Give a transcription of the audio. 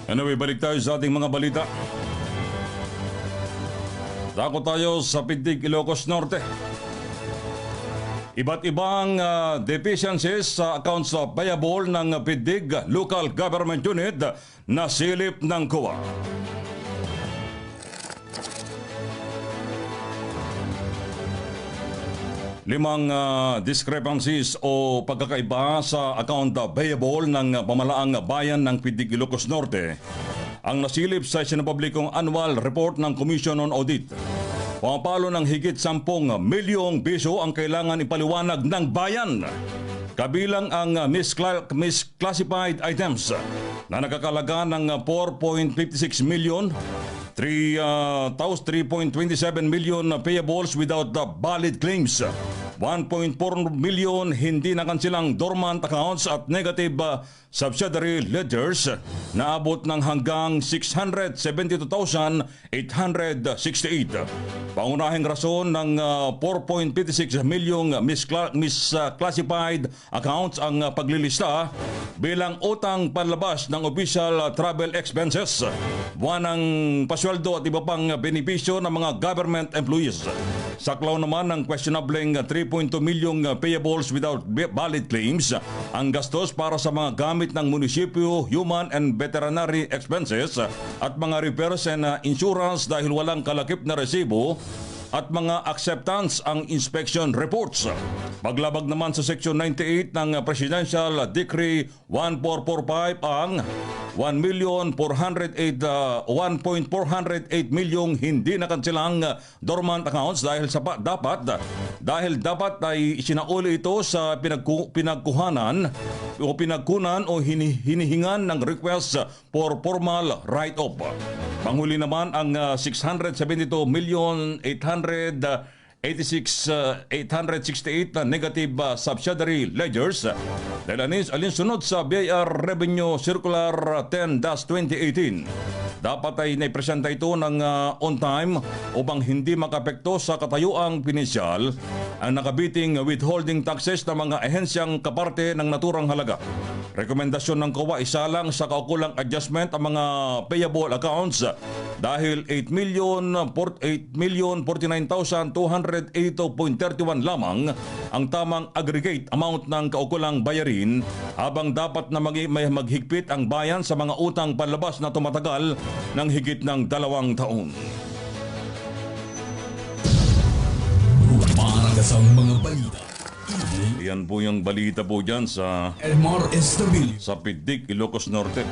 Anyway, balik tayo sa ating mga balita. Dako tayo sa Pidig, Ilocos Norte. Iba't ibang deficiencies sa accounts payable ng Pidig Local Government Unit na silip ng COA. Limang discrepancies o pagkakaiba sa account payable ng pamalaang bayan ng Pidig, Ilocos Norte ang nasilip sa sinapublikong annual report ng Commission on Audit. Pumapalo ng higit 10 milyong piso ang kailangan ipaliwanag ng bayan. Kabilang ang misclassified items na nakakalaga ng 4.56 million, 3.27 million payables without the valid claims, 1.4 million hindi nakansilang dormant accounts at negative subsidiary ledgers na abot ng hanggang 672,868. Pangunahing rason ng 4.56 milyong misclassified accounts ang paglilista bilang utang panlabas ng official travel expenses, buwanang pasweldo at iba pang benepisyo ng mga government employees. Saklaw naman ng questionableng 3.2 milyong payables without valid claims ang gastos para sa mga gamit ng munisipyo, human and veterinary expenses at mga repairs and insurance dahil walang kalakip na resibo at mga acceptance ang inspection reports. Paglabag naman sa Section 98 ng Presidential Decree 1445 ang 1.408 milyong hindi nakansilang dormant accounts dahil dapat ay isinauli ito sa pinagkunan o hinihingan ng request for formal write-off. Panghuli naman ang 672,868 na negative subsidiary ledgers dahil alinsunod sa BIR Revenue Circular 10-2018. Dapat ay naipresenta ito ng on time upang hindi makapekto sa katayuang pinansyal ang nakabiting withholding taxes ng mga ahensyang kaparte ng naturang halaga. Rekomendasyon ng COA isa lang sa kaukulang adjustment ang mga payable accounts dahil 8,049,282.31 lamang ang tamang aggregate amount ng kaukulang bayarin habang dapat na maghigpit ang bayan sa mga utang panlabas na tumatagal ng higit ng 2 taon. Umagas ang mga balita. Yan po yung balita po dyan sa MRSW. Pidig, Ilocos Norte.